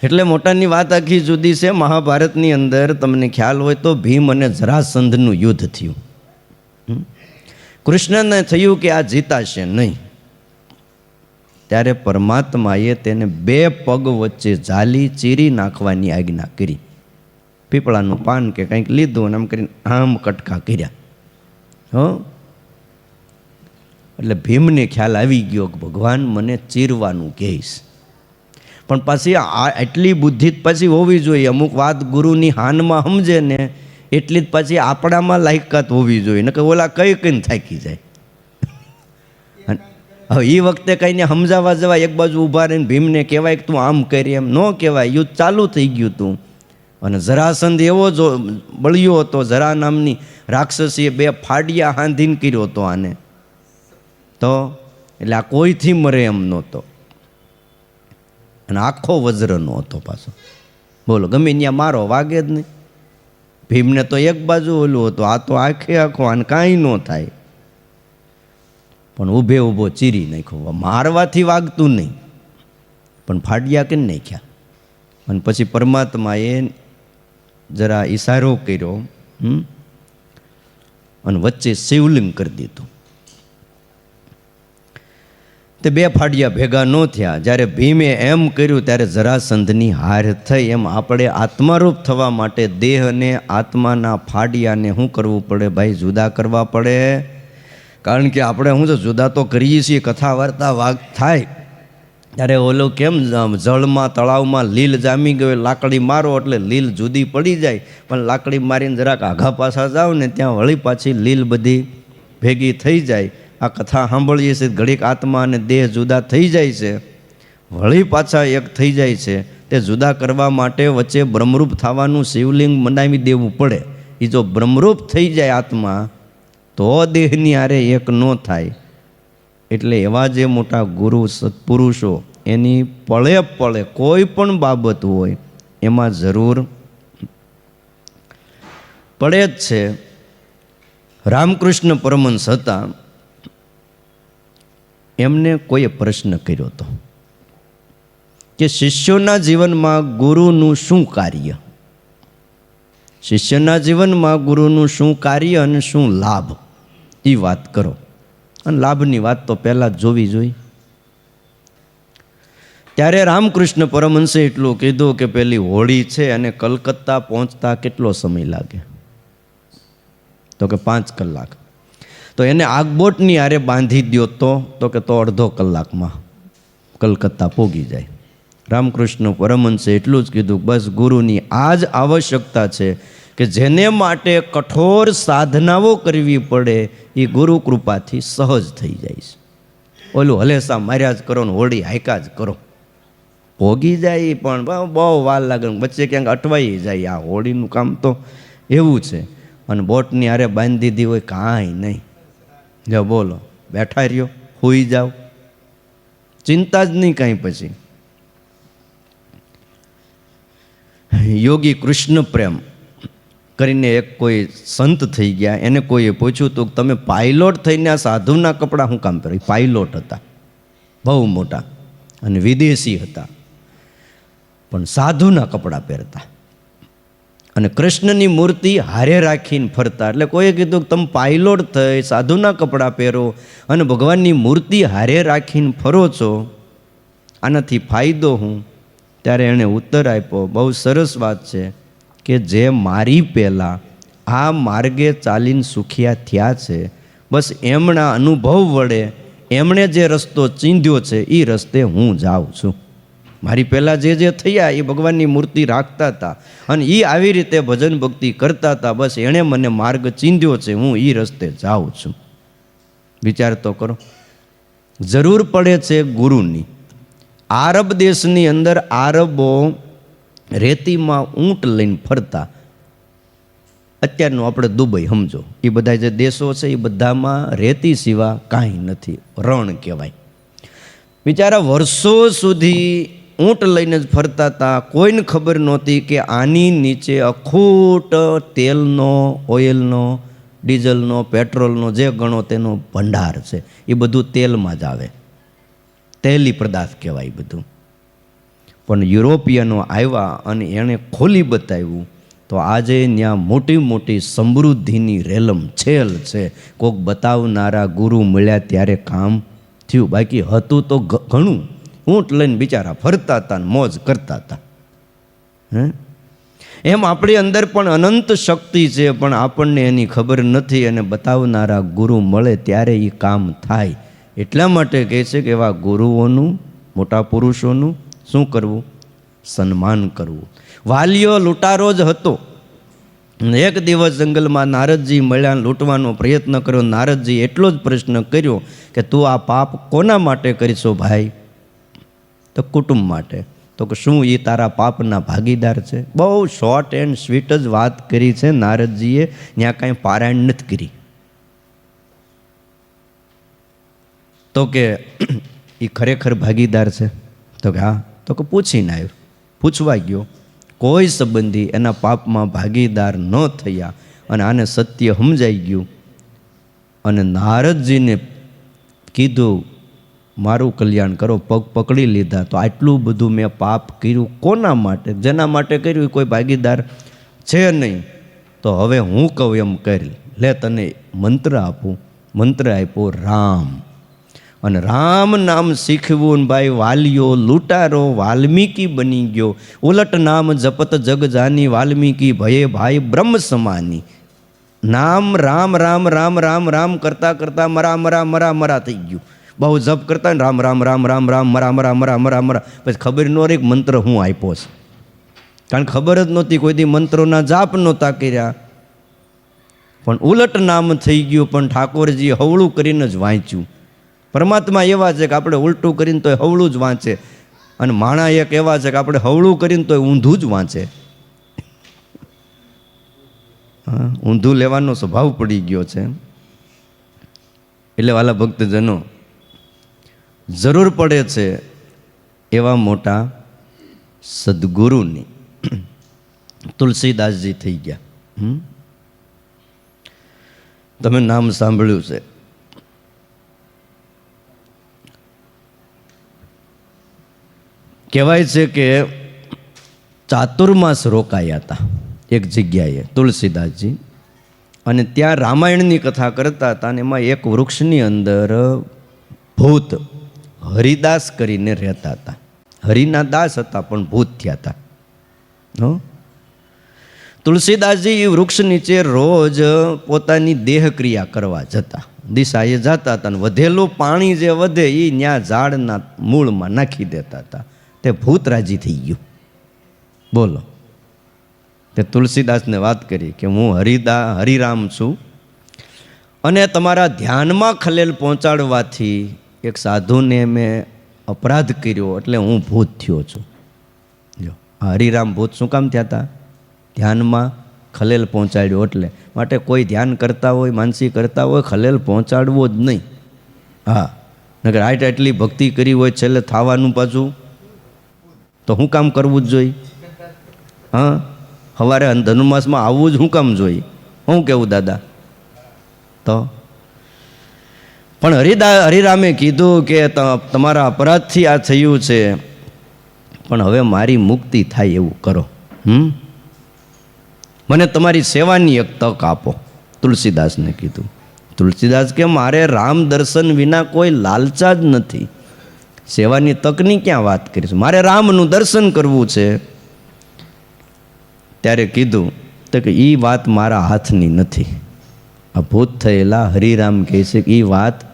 એટલે મોટાની વાત આખી જુદી છે. મહાભારતની અંદર તમને ખ્યાલ હોય તો ભીમ અને જરાસંધનું યુદ્ધ થયું. કૃષ્ણને થયું કે આ જીતાશે નહીં, ત્યારે પરમાત્માએ તેને 2 પગ વચ્ચે ઝાલી ચીરી નાખવાની આજ્ઞા કરી. પીપળાનું પાન કે કંઈક લીધું અને આમ કરીને આમ કટકા કર્યા. એટલે ભીમને ખ્યાલ આવી ગયો કે ભગવાન મને ચીરવાનું કહેશ. પણ પછી એટલી બુદ્ધિ પછી હોવી જોઈએ. અમુક વાત ગુરુની હાનમાં સમજે ને એટલી જ પછી આપણામાં લાયકાત હોવી જોઈએ, ને કે ઓલા કઈ કઈને થાકી જાય. હવે એ વખતે કઈને સમજાવવા જવા એક બાજુ ઊભા રહીને ભીમને કહેવાય કે તું આમ કરી, એમ ન કહેવાય. યુદ્ધ ચાલુ થઈ ગયું હતું અને જરાસંધ એવો જો બળ્યો હતો. જરા નામની રાક્ષસીએ 2 ફાડિયા હાંધીને કર્યો હતો આને. તો એટલે આ કોઈથી મરે એમ નહોતો, અને આખો વજ્રનો હતો પાછો. બોલો, ગમે ત્યાં મારો વાગે જ નહીં. ભીમને તો એક બાજુ ઓલું હતું, આ તો આખે આખો આને કાંઈ ન થાય. પણ ઊભે ઊભો ચીરી નાખ્યો. મારવાથી વાગતું નહીં, પણ ફાડિયા કે નાખ્યા. અને પછી પરમાત્માએ જરા ઈશારો કર્યો અને વચ્ચે શિવલિંગ કરી દીધું. તે 2 ફાડિયા ભેગા ન થયા. જ્યારે ભીમે એમ કર્યું ત્યારે જરાસંધની હાર થઈ. એમ આપણે આત્મારૂપ થવા માટે દેહ અને આત્માના ફાડિયાને શું કરવું પડે ભાઈ? જુદા કરવા પડે. કારણ કે આપણે શું તો જુદા તો કરીએ છીએ, કથા વાર્તા વાગ થાય ત્યારે ઓલો કેમ જળમાં તળાવમાં લીલ જામી ગયો, લાકડી મારો એટલે લીલ જુદી પડી જાય. પણ લાકડી મારીને જરાક આઘા પાછા જાવ ને ત્યાં વળી પાછી લીલ બધી ભેગી થઈ જાય. આ કથા સાંભળીએ છીએ, ઘડીક આત્મા અને દેહ જુદા થઈ જાય છે, વળી પાછા એક થઈ જાય છે. તે જુદા કરવા માટે વચ્ચે બ્રહ્મરૂપ થવાનું શિવલિંગ બનાવી દેવું પડે. એ જો બ્રહ્મરૂપ થઈ જાય આત્મા તો દેહની હારે એક ન થાય. એટલે એવા જે મોટા ગુરુ સત્પુરુષો એની પળે પળે કોઈ પણ બાબત હોય એમાં જરૂર પડે જ છે. રામકૃષ્ણ પરમહંસ હતા, એમને કોઈએ પ્રશ્ન કર્યો હતો કે શિષ્યોના જીવનમાં ગુરુનું શું કાર્ય? શિષ્યના જીવનમાં ગુરુનું શું કાર્ય અને શું લાભ, એ વાત કરો. અને લાભની વાત તો પહેલાં જ જોવી જોઈએ. ત્યારે રામકૃષ્ણ પરમહંસે એટલું કીધું કે પેલી હોળી છે અને કલકત્તા પહોંચતા કેટલો સમય લાગે? તો કે 5 કલાક. તો એને આગબોટની હારે બાંધી દો તો કે તો અડધો કલાકમાં કલકત્તા પહોંચી જાય. રામકૃષ્ણ પરમહંસે એટલું જ કીધું, બસ ગુરુની આ જ આવશ્યકતા છે કે જેને માટે કઠોર સાધનાઓ કરવી પડે એ ગુરુ કૃપાથી સહજ થઈ જાય છે. ઓલું હલેસા માર્યા જ કરો ને હોળી હાયકા જ કરો, ભોગી જાય. પણ બહુ વાર લાગે, વચ્ચે ક્યાંક અટવાઈ જાય. આ હોળીનું કામ તો એવું છે. અને બોટની હારે બાંધી દીધી હોય કાંઈ નહીં. જો બોલો, બેઠા રહ્યો, સૂઈ જાઓ, ચિંતા જ નહીં કાંઈ. પછી યોગી કૃષ્ણ પ્રેમ કરીને એક કોઈ સંત થઈ ગયા. એને કોઈએ પૂછ્યું તો તમે પાયલોટ થઈને આ સાધુના કપડાં શું કામ પહેરો? પાયલોટ હતા, બહુ મોટા અને વિદેશી હતા, પણ સાધુના કપડાં પહેરતા અને કૃષ્ણની મૂર્તિ હારે રાખીને ફરતા. એટલે કોઈએ કીધું કે તમે પાયલોટ થઈ, સાધુના કપડાં પહેરો અને ભગવાનની મૂર્તિ હારે રાખીને ફરો છો, આનાથી ફાયદો હું? ત્યારે એણે ઉત્તર આપ્યો, બહુ સરસ વાત છે કે જે મારી પહેલાં આ માર્ગે ચાલીને સુખિયા થયા છે, બસ એમના અનુભવ વડે એમણે જે રસ્તો ચીંધ્યો છે એ રસ્તે હું જાઉં છું. મારી પહેલાં જે થયા એ ભગવાનની મૂર્તિ રાખતા હતા અને એ આવી રીતે ભજન ભક્તિ કરતા હતા. બસ એણે મને માર્ગ ચીંધ્યો છે, હું એ રસ્તે જાઉં છું. વિચાર તો કરો, જરૂર પડે છે ગુરુની. આરબ દેશની અંદર આરબો રેતીમાં ઊંટ લઈને ફરતા. અત્યારનું આપણે દુબઈ સમજો, એ બધા જે દેશો છે એ બધામાં રેતી સિવાય કાંઈ નથી, રણ કહેવાય. બિચારા વર્ષો સુધી ઊંટ લઈને જ ફરતા હતા. કોઈને ખબર નહોતી કે આની નીચે અખૂટ તેલનો, ઓઇલનો, ડીઝલનો, પેટ્રોલનો જે ગણો તેનો ભંડાર છે. એ બધું તેલમાં જ આવે, તેલી પદાર્થ કહેવાય બધું. પણ યુરોપિયનો આવ્યા અને એણે ખોલી બતાવ્યું તો આજે ત્યાં મોટી મોટી સમૃદ્ધિની રેલમ છેલ છે. કોઈક બતાવનારા ગુરુ મળ્યા ત્યારે કામ થયું. બાકી હતું તો ઘણું, ઊંટ લઈને બિચારા ફરતા હતા ને મોજ કરતા હતા. એમ આપણી અંદર પણ અનંત શક્તિ છે, પણ આપણને એની ખબર નથી. અને બતાવનારા ગુરુ મળે ત્યારે એ કામ થાય. એટલા માટે કહે છે કે એવા ગુરુઓનું, મોટા પુરુષોનું શું કરવું? સન્માન કરવું. વાલિયો લૂંટારો જ હતો. એક દિવસ જંગલમાં નારદજી મળ્યા, લૂંટવાનો પ્રયત્ન કર્યો. નારદજી એટલો જ પ્રશ્ન કર્યો કે તું આ પાપ કોના માટે કરીશો ભાઈ? તો કુટુંબ માટે. તો કે શું એ તારા પાપના ભાગીદાર છે? બહુ શોર્ટ એન્ડ સ્વીટ જ વાત કરી છે નારદજીએ, ત્યાં કાંઈ પારાયણ નથી કરી. તો કે એ ખરેખર ભાગીદાર છે? તો કે હા. તો કે પૂછીને આવ્યો. પૂછવા ગયો, કોઈ સંબંધી એના પાપમાં ભાગીદાર ન થયા અને આને સત્ય સમજાઈ ગયું. અને નારદજીને કીધું મારું કલ્યાણ કરો, પગ પકડી લીધા. તો આટલું બધું મેં પાપ કર્યું કોના માટે? જેના માટે કર્યું કોઈ ભાગીદાર છે નહીં. તો હવે હું કહું એમ કરી લે, તને મંત્ર આપું. મંત્ર આપ્યો રામ. અને રામ નામ શીખવું ને ભાઈ વાલિયો લૂંટારો વાલ્મીકી બની ગયો. ઉલટ નામ જપત જગ જાની, વાલ્મીકી ભયે ભાઈ બ્રહ્મ સમાની. નામ રામ રામ રામ રામ રામ કરતાં કરતાં મરા મરા મરા મરા થઈ ગયું. બહુ જપ કરતા ને રામ રામ રામ રામ રામ મરા મરા મરા મરા મરા. પછી ખબર ન રહી મંત્ર હું આપ્યો છે, કારણ ખબર જ નહોતી. કોઈ દી મંત્રોના જાપ નહોતા કર્યા, પણ ઉલટ નામ થઈ ગયું. પણ ઠાકોરજી હવળું કરીને જ વાંચ્યું. પરમાત્મા એવા છે કે આપણે ઉલટું કરીને તોય હવળું જ વાંચે, અને માણા એક એવા છે કે આપણે હવળું કરીને તોય ઊંધું જ વાંચે. ઊંધું લેવાનો સ્વભાવ પડી ગયો છે. એટલે વાલા ભક્તજનો, જરૂર પડે છે એવા મોટા સદગુરુની. તુલસીદાસજી થઈ ગયા. તમે નામ સાંભળ્યું છે. કહેવાય છે કે ચાતુર્માસ રોકાયા હતા એક જગ્યાએ તુલસીદાસજી, અને ત્યાં રામાયણની કથા કરતા હતા. અને એમાં એક વૃક્ષની અંદર ભૂત હરિદાસ કરીને રહેતા હતા. હરિના દાસ હતા પણ ભૂત થયા હતા. તુલસીદાસજી એ વૃક્ષ નીચે રોજ પોતાની દેહક્રિયા કરવા જતા, દિશાએ જતા હતા. અને વધેલું પાણી જે વધે એ ત્યાં ઝાડના મૂળમાં નાખી દેતા હતા. તે ભૂત રાજી થઈ ગયું. બોલો. તે તુલસીદાસને વાત કરી કે હું હરિરામ છું, અને તમારા ધ્યાનમાં ખલેલ પહોંચાડવાથી એક સાધુને મેં અપરાધ કર્યો, એટલે હું ભૂત થયો છું. જો હરિરામ ભૂત શું કામ થયા હતા? ધ્યાનમાં ખલેલ પહોંચાડ્યો એટલે. માટે કોઈ ધ્યાન કરતા હોય, માનસી કરતા હોય, ખલેલ પહોંચાડવો જ નહીં. હા, નકર આટલી ભક્તિ કરી હોય, છેલ્લે થવાનું પાછું તો શું કામ કરવું જ જોઈએ? હા, સવારે ધનુર્માસમાં આવવું જ શું કામ જોઈએ? શું કહેવું દાદા? તો પણ હરિરામે કીધું કે તમારા અપરાધથી આ થયું છે, પણ હવે મારી મુક્તિ થાય એવું કરો. મને તમારી સેવાની એક તક આપો. તુલસીદાસને કીધું. તુલસીદાસ કે મારે રામ દર્શન વિના કોઈ લાલચા જ નથી. સેવાની તકની ક્યાં વાત કરીશું? મારે રામનું દર્શન કરવું છે. ત્યારે કીધું તો કે એ વાત મારા હાથની નથી. આ ભૂત થયેલા હરિરામ કહે છે કે એ વાત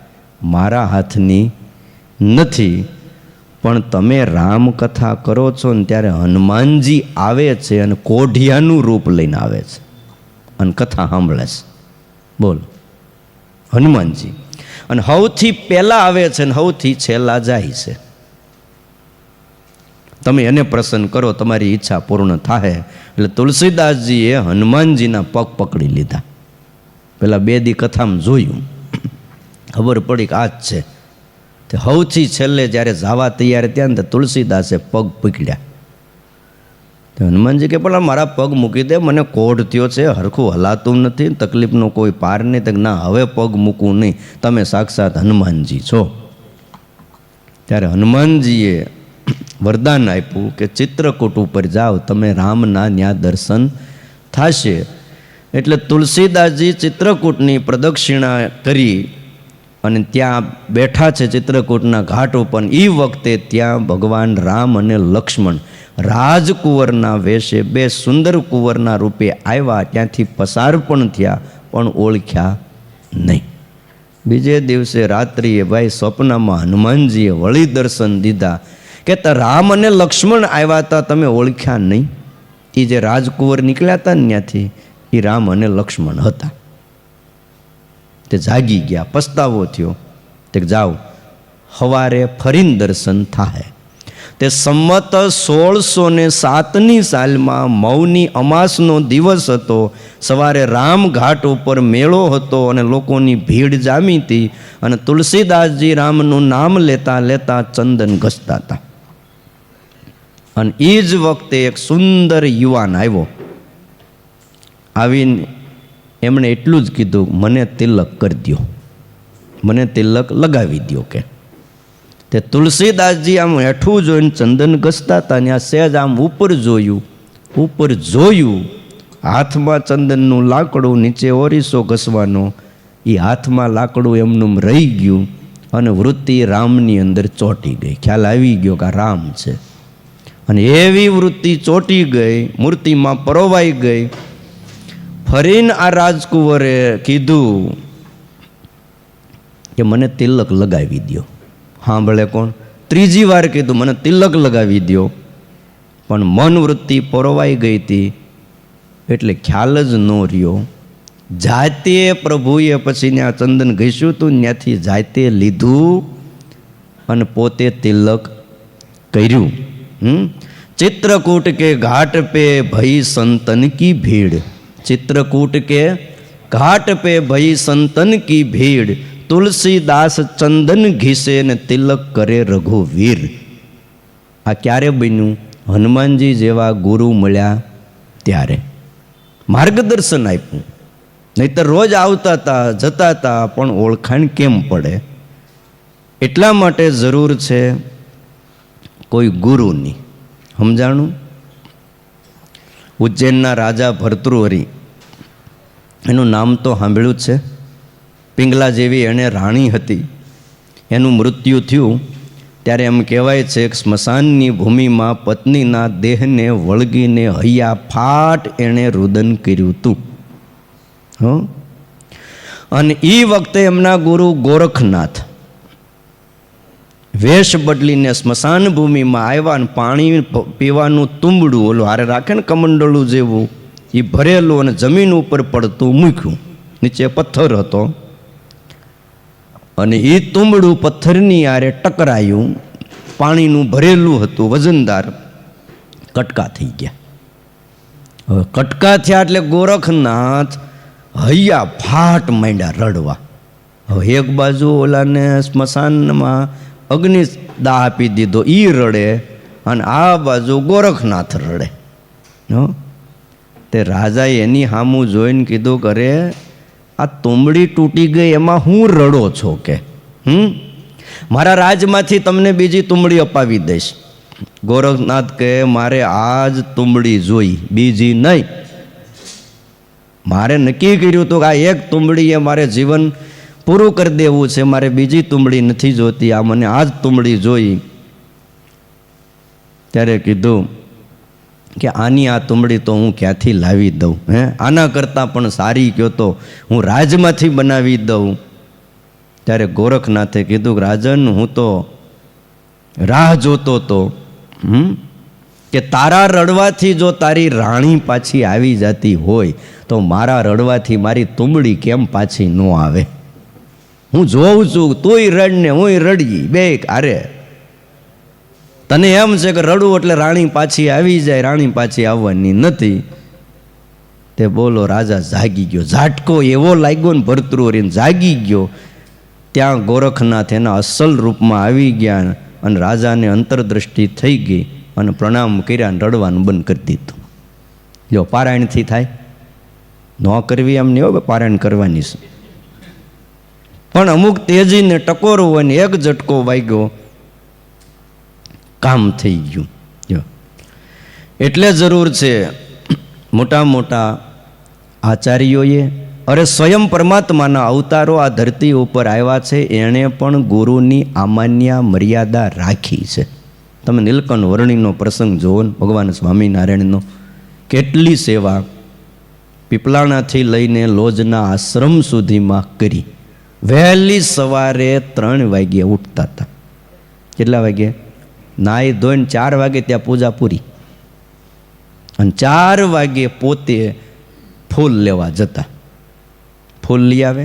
મારા હાથની નથી. પણ તમે રામકથા કરો છો ને ત્યારે હનુમાનજી આવે છે, અને કોઢિયાનું રૂપ લઈને આવે છે અને કથા સાંભળે છે. બોલો, હનુમાનજી. અને સૌથી પહેલાં આવે છે ને સૌથી છેલ્લા જાય છે. તમે એને પ્રસન્ન કરો, તમારી ઈચ્છા પૂર્ણ થાય. એટલે તુલસીદાસજીએ હનુમાનજીના પગ પકડી લીધા. પેલા 2 દી કથામાં જોયું, ખબર પડી કે આ જ છે. તે સૌથી છેલ્લે જ્યારે જવા તૈયાર ત્યાં ને તુલસીદાસે પગ પકડ્યા. તો હનુમાનજી કે પેલા મારા પગ મૂકી દે, મને કોઢ થયો છે, હરખું હલાતું નથી, તકલીફનો કોઈ પાર નહીં. તો ના, હવે પગ મૂકવું નહીં, તમે સાક્ષાત હનુમાનજી છો. ત્યારે હનુમાનજીએ વરદાન આપ્યું કે ચિત્રકૂટ ઉપર જાઓ, તમે રામના ન્યા દર્શન થશે. એટલે તુલસીદાસજી ચિત્રકૂટની પ્રદક્ષિણા કરી અને ત્યાં બેઠા છે ચિત્રકૂટના ઘાટ ઉપર. એ વખતે ત્યાં ભગવાન રામ અને લક્ષ્મણ રાજકુંવરના વેશે, બે સુંદર કુંવરના રૂપે આવ્યા. ત્યાંથી પસાર પણ થયા, પણ ઓળખ્યા નહીં. બીજે દિવસે રાત્રિએ ભાઈ સ્વપ્નમાં હનુમાનજીએ વળી દર્શન દીધા કે રામ અને લક્ષ્મણ આવ્યા હતા, તમે ઓળખ્યા નહીં. એ જે રાજકુંવર નીકળ્યા હતા ને ત્યાંથી, એ રામ અને લક્ષ્મણ હતા. તે જાગી ગયા, પસ્તાવો થયો. તે જાઓ સવારે ફરીને દર્શન થાય. તે સંમત 1607ની સાલમાં મૌની અમાસનો દિવસ હતો. સવારે રામઘાટ ઉપર મેળો હતો અને લોકોની ભીડ જામી હતી. અને તુલસીદાસજી રામનું નામ લેતા લેતા ચંદન ઘસતા હતા. અને એ જ વખતે એક સુંદર યુવાન આવ્યો. આવીને એમણે એટલું જ કીધું, મને તિલક કરી દો, મને તિલક લગાવી દો. કે તે તુલસીદાસજી આમ હેઠું જોઈને ચંદન ઘસતા હતા ને આ સહેજ આમ ઉપર જોયું, હાથમાં ચંદનનું લાકડું, નીચે ઓરીસો ઘસવાનો. એ હાથમાં લાકડું એમનું રહી ગયું અને વૃત્તિ રામની અંદર ચોંટી ગઈ. ખ્યાલ આવી ગયો કે આ રામ છે. અને એવી વૃત્તિ ચોંટી ગઈ, મૂર્તિમાં પરોવાઈ ગઈ. ફરીને આ રાજકુંવરે કીધું કે મને તિલક લગાવી દો. હા ભલે કોણ? ત્રીજી વાર કીધું મને તિલક લગાવી દો. પણ મન વૃત્તિ પરોવાઈ ગઈ હતી એટલે ખ્યાલ જ ન રહ્યો. જાતે પ્રભુએ પછી ત્યાં ચંદન ઘસ્યું હતું, ત્યાંથી જાતે લીધું અને પોતે તિલક કર્યું. चित्रकूट के घाट पे भई संतन की भीड़, चित्रकूट के घाट पे भई संतन की भीड़, तुलसीदास चंदन घिसे ने तिलक करे रघुवीर. आ क्यारे बन्यु? हनुमानजी जेवा गुरु मळ्या त्यारे मार्गदर्शन आप्युं. नहीतर रोज आवता था जता था पण ओळखाण केम पड़े? एटला माटे जरूर छे कोई गुरुनी. समझाणु? उज्जैनना राजा भर्तृहरि एनु नाम तो सांभळ्युं छे. पिंगला जेवी एने राणी हती, एनु मृत्यु थयुं त्यारे एम कहेवाय छे के स्मशाननी भूमिमां पत्नीना देहने वळगीने हૈયા फाट एणे रुदन कर्युं हतुं. अने ई वखते एमना गुरु गोरखनाथ वेश बदलीने स्मशान भूमि में आव्या ने पाणी पीवानुं तुंबड़ुं ओलुं हारे राखे ने कमंडलुं जेवुं ए भरेलुं अने जमीन उपर पड़तुं मूक्युं. नीचे पत्थर हतो अने ए तुंबड़ुं पत्थरनी हारे टकरायुं. पाणीनुं भरेलुं हतुं वजनदार. कटका थई गया. हवे कटका थया एटले गोरखनाथ हૈયા फाट मांड्या रड़वा. हवे एक बाजू ओलाने स्मशानमां अग्नि दाह आपी दीधो, ई रड़े, अने आ बाजू गोरखनाथ रड़े. ते राजाए एनी हामू जोईने कीधुं के अरे आ तुंबड़ी तूटी गई एमां हूँ रड़ो छो के? मारा राजमांथी तमने बीजी तुंबड़ी अपावी दईश. गोरखनाथ कहे मारे आज तुंबड़ी जोई, बीजी नहीं. मारे नक्की कर्युं तो आ एक तुंबड़ीए मारे जीवन पूરું કરી દેવું છે, મારે બીજી તુંબડી નથી જોતી, આ મને આ જ તુંબડી જોઈ. ત્યારે કીધું કે આની આ તુંબડી તો હું ક્યાંથી લાવી દઉં? આના કરતાં પણ સારી કયો તો હું રાજમાંથી બનાવી દઉં. ત્યારે ગોરખનાથે કીધું કે રાજન, હું તો રાહ જોતો તો કે તારા રડવાથી જો તારી રાણી પાછી આવી જતી હોય તો મારા રડવાથી મારી તુંબડી કેમ પાછી ન આવે? હું જોઉં છું તુંય રડ ને હુંય રડી, બે અરે તને એમ છે કે રડું એટલે રાણી પાછી આવી જાય, રાણી પાછી આવવાની નથી. તે બોલો રાજા જાગી ગયો. ઝાટકો એવો લાગ્યો ને ભર્તૃહરિને, જાગી ગયો. ત્યાં ગોરખનાથ એના અસલ રૂપમાં આવી ગયા અને રાજાને અંતરદ્રષ્ટિ થઈ ગઈ અને પ્રણામ કર્યા અને રડવાનું બંધ કરી દીધું. જો પારાયણથી થાય ન કરવી એમ નહીં હોય, પારાયણ કરવાની છે. પણ અમુક તેજીને ટકોરો હોય ને એક ઝટકો વાગ્યો કામ થઈ ગયું. જો એટલે જરૂર છે મોટા મોટા આચાર્યોએ, અરે સ્વયં પરમાત્માના અવતારો આ ધરતી ઉપર આવ્યા છે, એણે પણ ગુરુની આમાન્ય મર્યાદા રાખી છે. તમે નીલકંઠ વર્ણિનો પ્રસંગ જુઓ ને, ભગવાન સ્વામિનારાયણનો કેટલી સેવા પીપલાણાથી લઈને લોજના આશ્રમ સુધીમાં કરી. વહેલી સવારે 3 વાગ્યે ઉઠતા હતા. કેટલા વાગ્યે? નાહી ધોઈને 4 વાગે ત્યાં પૂજા પૂરી, અને 4 વાગ્યે પોતે ફૂલ લેવા જતા. ફૂલ લઈ આવે,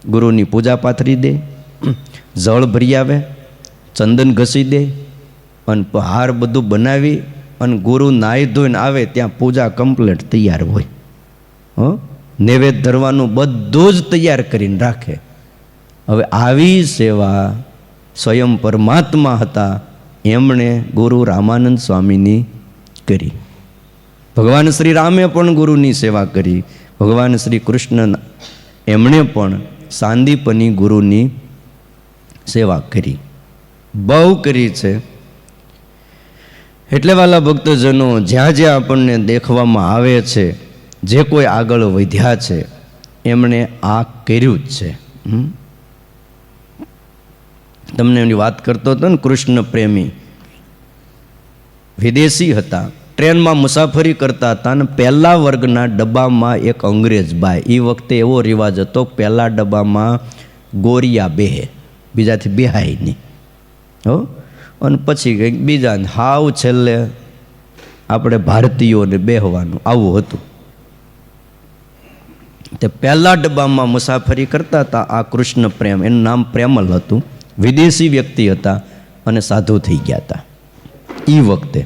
ગુરુની પૂજા પાથરી દે, જળ ભરી આવે, ચંદન ઘસી દે, અને હાર બધું બનાવી, અને ગુરુ નાહી ધોઈને આવે ત્યાં પૂજા કમ્પ્લીટ તૈયાર હોય. નૈવેદ્ય ધરવાનું બધું જ તૈયાર કરીને રાખે. હવે આવી સેવા સ્વયં પરમાત્મા હતા, એમણે ગુરુ રામાનંદ સ્વામીની કરી. ભગવાન શ્રી રામે પણ ગુરુની સેવા કરી. ભગવાન શ્રી કૃષ્ણ એમણે પણ સાંદીપની ગુરુની સેવા કરી, બહુ કરી છે. એટલે વાલા ભક્તજનો, જ્યાં જ્યાં આપણને દેખવામાં આવે છે, જે કોઈ આગળ વધ્યા છે, એમણે આ કર્યું જ છે. તમને એની વાત કરતો હતો ને, કૃષ્ણ પ્રેમી વિદેશી હતા, ટ્રેનમાં મુસાફરી કરતા હતા, અને પહેલા વર્ગના ડબ્બામાં એક અંગ્રેજ બાઈ. એ વખતે એવો રિવાજ હતો, પહેલા ડબ્બામાં ગોરિયા બેહે, બીજાથી બેહાય નહીં. અને પછી કંઈક બીજા હાવ છેલ્લે આપણે ભારતીયોને બેહવાનું, આવું હતું. તે પહેલા ડબ્બામાં મુસાફરી કરતા હતા આ કૃષ્ણ પ્રેમ, એનું નામ પ્રેમલ હતું. વિદેશી વ્યક્તિ હતા અને સાધુ થઈ ગયા હતા એ વખતે.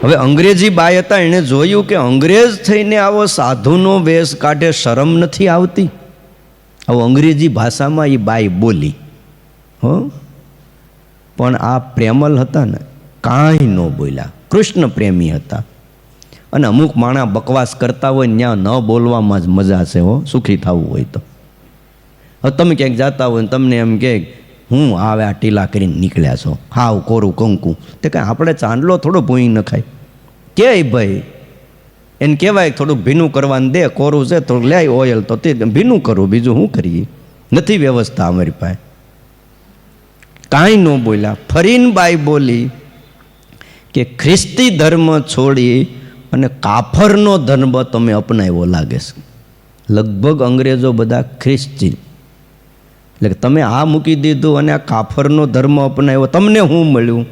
હવે અંગ્રેજી બાઈ હતા, એણે જોયું કે અંગ્રેજ થઈને આવો સાધુનો વેશ કાઢે, શરમ નથી આવતી? આવો અંગ્રેજી ભાષામાં એ બાઈ બોલી. પણ આ પ્રેમલ હતા ને, કાંઈ ન બોલ્યા. કૃષ્ણ પ્રેમી હતા. અને અમુક માણા બકવાસ કરતા હોય ને, ત્યાં ન બોલવામાં જ મજા છે. સુખી થવું હોય તો. હવે તમે ક્યાંક જતા હોય ને તમને એમ કહે, હું આવે આ ટીલા કરીને નીકળ્યા છો, હાવ કોરું કંકુ, તે કાંઈ આપણે ચાંદલો થોડો ભૂઈ ન ખાય કે ભાઈ? એને કહેવાય થોડુંક ભીનું કરવાનું દે, કોરું છે થોડુંક લે ઓઇલ, તો તે ભીનું કરું, બીજું શું કરીએ? નથી વ્યવસ્થા અમારી પાસે. કાંઈ ન બોલ્યા. ફરીને બાઈ બોલી કે ખ્રિસ્તી ધર્મ છોડી અને કાફરનો ધર્મ તમે અપનાવ્યો લાગે છે. લગભગ અંગ્રેજો બધા ખ્રિસ્તી, એટલે તમે આ મૂકી દીધું અને આ કાફરનો ધર્મ અપનાવ્યો, તમને શું મળ્યું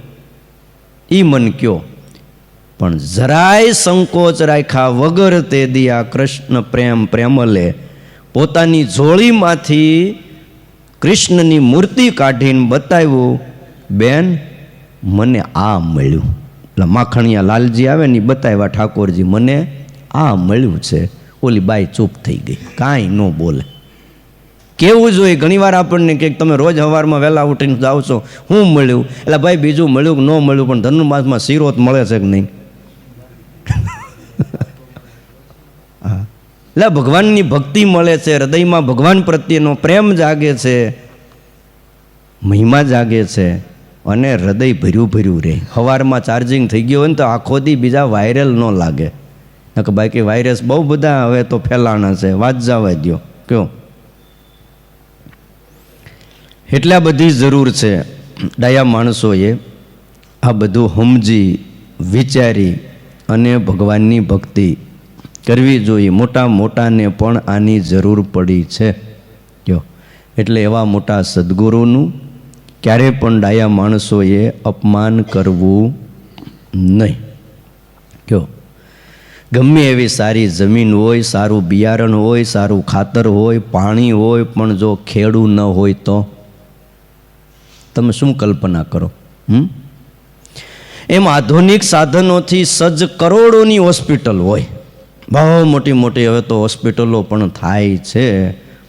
એ મન કયો. પણ જરાય સંકોચ રાખ્યા વગર તે દી આ કૃષ્ણ પ્રેમલે પોતાની જોડીમાંથી કૃષ્ણની મૂર્તિ કાઢીને બતાવ્યું, બેન મને આ મળ્યું. એટલે માખણિયા લાલજી આવે ને, બતાવ્યા ઠાકોરજી, મને આ મળ્યું છે. ઓલી બાઈ ચૂપ થઈ ગઈ, કાંઈ ન બોલે. કેવું જોઈએ ઘણીવાર આપણને કે તમે રોજ સવારમાં વહેલા ઉઠીને જાઓ છો, શું મળ્યું? એટલે ભાઈ બીજું મળ્યું કે ન મળ્યું, પણ ધનુર્માસમાં શિરોત મળે છે કે નહીં? એટલે ભગવાનની ભક્તિ મળે છે, હૃદયમાં ભગવાન પ્રત્યેનો પ્રેમ જાગે છે, મહિમા જાગે છે, અને હૃદય ભર્યું ભર્યું રહે. સવારમાં ચાર્જિંગ થઈ ગયો હોય ને તો આખો દી બીજા વાયરલ ન લાગે. કે બાકી વાયરસ બહુ બધા હવે તો ફેલાણા છે, વાત જવા દો કયો. એટલા બધી જરૂર છે ડાયા માણસોએ આ બધું સમજી વિચારી અને ભગવાનની ભક્તિ કરવી જોઈએ. મોટા મોટાને પણ આની જરૂર પડી છે. જો એટલે એવા મોટા સદગુરુનું ક્યારે પણ ડાયા માણસોએ અપમાન કરવું નહીં. કયો ગમે એવી સારી જમીન હોય, સારું બિયારણ હોય, સારું ખાતર હોય, પાણી હોય, પણ જો ખેડૂ ન હોય તો તમે શું કલ્પના કરો? એમ આધુનિક સાધનોથી સજ્જ કરોડોની હોસ્પિટલ હોય, બહુ મોટી મોટી હવે તો હોસ્પિટલો પણ થાય છે,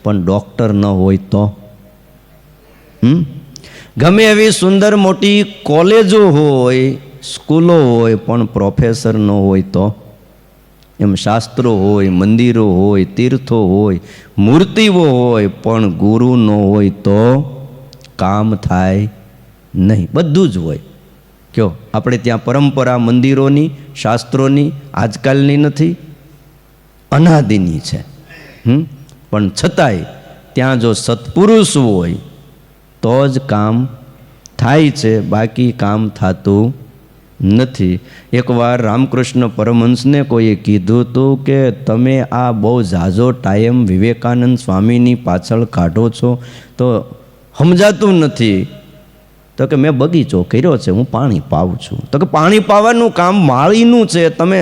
પણ ડૉક્ટર ન હોય તો? ગમે એવી સુંદર મોટી કોલેજો હોય, સ્કૂલો હોય, પણ પ્રોફેસર ન હોય તો? એમ શાસ્ત્રો હોય, મંદિરો હોય, તીર્થો હોય, મૂર્તિઓ હોય, પણ ગુરુ ન હોય તો કામ થાય નહીં. બધું જ હોય, કયો આપણે ત્યાં પરંપરા મંદિરોની શાસ્ત્રોની આજકાલની નથી, અનાદિની છે. પણ છતાંય ત્યાં જો સત્પુરુષ હોય તો જ કામ થાય છે, બાકી કામ થતું નથી. એકવાર રામકૃષ્ણ પરમહંસને કોઈએ કીધું હતું કે તમે આ બહુ ઝાઝો ટાઈમ વિવેકાનંદ સ્વામીની પાછળ કાઢો છો તો સમજાતું નથી. તો કે મેં બગીચો કર્યો છે, હું પાણી પાઉં છું. તો કે પાણી પાવાનું કામ માળીનું છે, તમે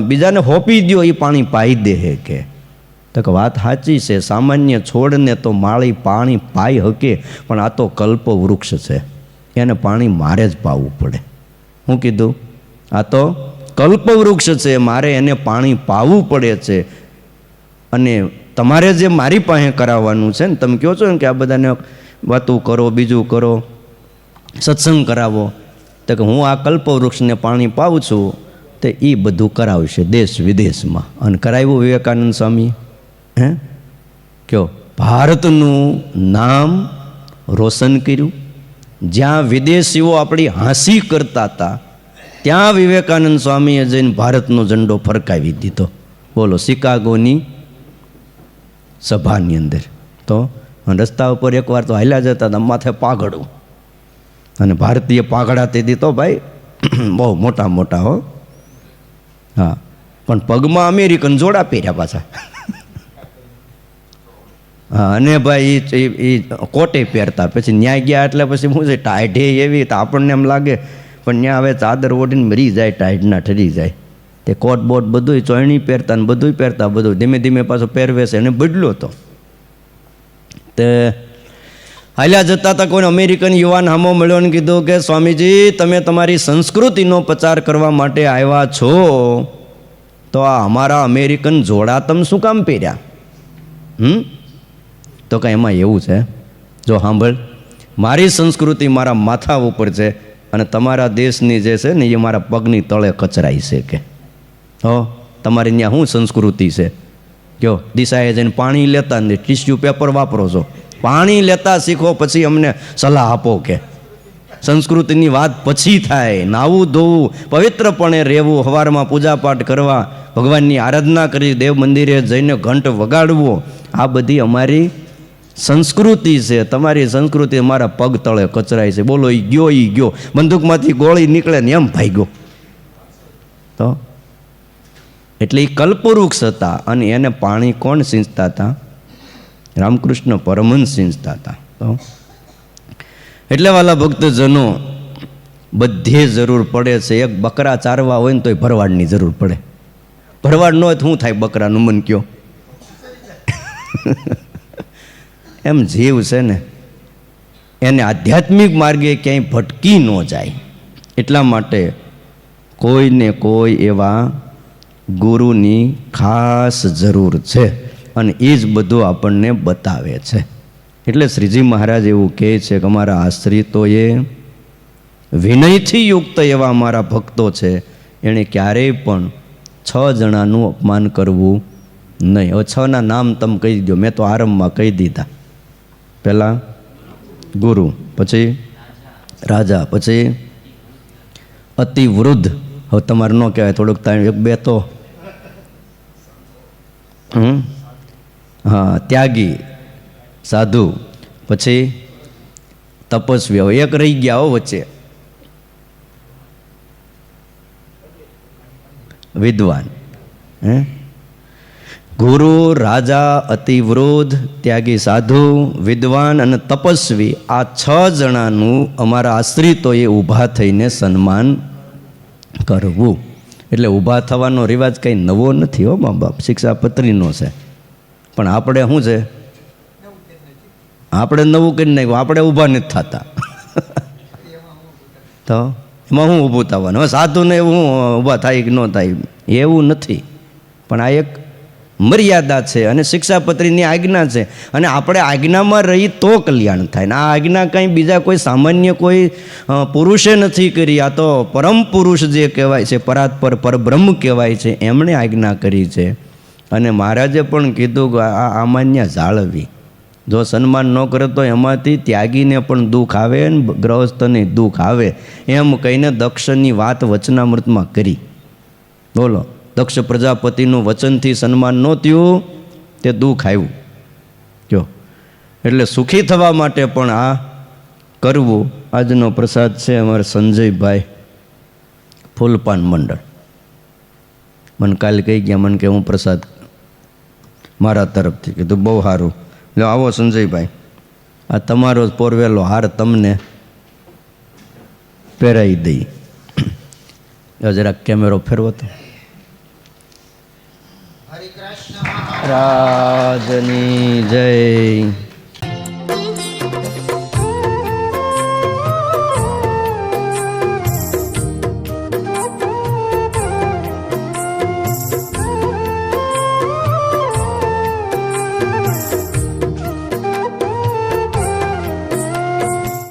બીજાને હોપી દો એ પાણી પાઈ દે હે કે. તો કે વાત સાચી છે, સામાન્ય છોડને તો માળી પાણી પાઈ હકે, પણ આ તો કલ્પ વૃક્ષ છે, એને પાણી મારે જ પાવું પડે. હું કીધું આ તો કલ્પ વૃક્ષ છે, મારે એને પાણી પાવું પડે છે. અને તમારે જે મારી પાસે કરાવવાનું છે ને, તમે કહો છો ને કે આ બધાને વાતું કરો, બીજું કરો, સત્સંગ કરાવો, તો કે હું આ કલ્પવૃક્ષને પાણી પાઉં છું, તો એ બધું કરાવશે દેશ વિદેશમાં. અને કરાવ્યું વિવેકાનંદ સ્વામી. કયો ભારતનું નામ રોશન કર્યું. જ્યાં વિદેશીઓ આપણી હાંસી કરતા હતા ત્યાં વિવેકાનંદ સ્વામીએ જઈને ભારતનો ઝંડો ફરકાવી દીધો. બોલો, શિકાગોની સભાની અંદર. તો રસ્તા ઉપર એકવાર તો હાલ્યા જતા હતા, માથે પાઘડું, અને ભારતીય પાઘડા તેથી તો ભાઈ બહુ મોટા મોટા હો. હા, પણ પગમાં અમેરિકન જોડા પહેર્યા પાછા. હા, અને ભાઈ એ કોટે પહેરતા. પછી ન્યા ગયા એટલે પછી શું છે, ટાઢે એવી તો આપણને એમ લાગે, પણ ત્યાં હવે ચાદર ઓઢીને મરી જાય, ટાઢના ઠરી જાય. તે કોટ બોટ બધું ચોયણી પહેરતા ને બધું પહેરતા, બધું ધીમે ધીમે પાછો પહેરવેશ એને બદલ્યો હતો. તે હાલ્યા જતા હતા, કોઈ અમેરિકન યુવાન હામો મળ્યો ને કીધું કે સ્વામીજી, તમે તમારી સંસ્કૃતિનો પ્રચાર કરવા માટે આવ્યા છો, તો આ અમારા અમેરિકન જોડા તમે શું કામ પહેર્યા? તો કાંઈ એમાં એવું છે, જો સાંભળ, મારી સંસ્કૃતિ મારા માથા ઉપર છે અને તમારા દેશની જે છે ને એ મારા પગની તળે કચરાઈ છે. કે હો, તમારી ત્યાં શું સંસ્કૃતિ છે? કયો દિશાએ જઈને પાણી લેતા ને ટીશ્યુ પેપર વાપરો છો, પાણી લેતા શીખો, પછી અમને સલાહ આપો. કે સંસ્કૃતિની વાત પછી થાય. નાવું ધોવું, પવિત્રપણે રહેવું, સવારમાં પૂજાપાઠ કરવા, ભગવાનની આરાધના કરી, દેવ મંદિરે જઈને ઘંટ વગાડવો, આ બધી અમારી સંસ્કૃતિ છે. તમારી સંસ્કૃતિ અમારા પગ તળે કચરાય છે. બોલો, એ ગયો બંદૂકમાંથી ગોળી નીકળે ને એમ ભાગ્યો. તો એટલે એ કલ્પવૃક્ષ હતા, અને એને પાણી કોણ સિંચતા હતા? રામકૃષ્ણ પરમહંસ સિંચતા હતા. તો એટલે વાલા ભક્તજનો, બધે જરૂર પડે છે. એક બકરા ચારવા હોય ને તોય ભરવાડની જરૂર પડે. ભરવાડ ન હોય તો શું થાય બકરાનું? મન કયો. એમ જીવ છે ને, એને આધ્યાત્મિક માર્ગે ક્યાંય ભટકી ન જાય, એટલા માટે કોઈને કોઈ એવા ગુરુની ખાસ જરૂર છે, અને એ જ બધું આપણને બતાવે છે. એટલે શ્રીજી મહારાજ એવું કહે છે કે અમારા આશ્રિતોએ વિનયથી યુક્ત એવા અમારા ભક્તો છે, એણે ક્યારેય પણ 6 જણાનું અપમાન કરવું નહીં. હવે 6ના નામ તમે કહી દો, મેં તો આરંભમાં કહી દીધા. પહેલાં ગુરુ, પછી રાજા, પછી અતિ વૃદ્ધ. હવે તમારે ન કહેવાય, થોડુંક ટાઈમ 1-2 તો હા, ત્યાગી, સાધુ, પછી તપસ્વી. હવે એક રહી ગયા હો વચ્ચે, વિદ્વાન. ગુરુ, રાજા, અતિવૃદ્ધ, ત્યાગી, સાધુ, વિદ્વાન અને તપસ્વી, આ 6 જણાનું અમારા આશ્રિતોએ ઊભા થઈને સન્માન કરવું. એટલે ઊભા થવાનો રિવાજ કંઈ નવો નથી હો મા બાપ, શિક્ષાપત્રીનો છે. પણ આપણે શું છે, આપણે નવું કરી નાખ્યું, આપણે ઊભા નથી થતા. તો એમાં શું ઊભું થવાનું? હવે સાધુને એવું ઊભા થાય કે ન થાય એવું નથી, પણ આ એક મર્યાદા છે અને શિક્ષાપત્રીની આજ્ઞા છે, અને આપણે આજ્ઞામાં રહી તો કલ્યાણ થાય. ને આ આજ્ઞા કંઈ બીજા કોઈ સામાન્ય કોઈ પુરુષે નથી કરી, આ તો પરમ પુરુષ જે કહેવાય છે, પરાત્પર પરબ્રહ્મ કહેવાય છે, એમણે આજ્ઞા કરી છે. અને મહારાજે પણ કીધું કે આ આમાન્ય જાળવી. જો સન્માન ન કરે તો એમાંથી ત્યાગીને પણ દુઃખ આવે ને ગ્રહસ્થને દુઃખ આવે, એમ કહીને દક્ષની વાત વચનામૃતમાં કરી. બોલો, દક્ષ પ્રજાપતિનું વચનથી સન્માન ન થયું, તે દુઃખ આવ્યું. જો એટલે સુખી થવા માટે પણ આ કરવું. આજનો પ્રસાદ છે અમારે સંજયભાઈ ફૂલપાન મંડળ. મને કાલે કહી ગયા, મને કે હું પ્રસાદ મારા તરફથી. કીધું બહુ સારું, લો આવો સંજયભાઈ, આ તમારો પોરવેલો હાર તમને પહેરાવી દઈ. જરાક કેમેરો ફેરવો તો. રાજની જય.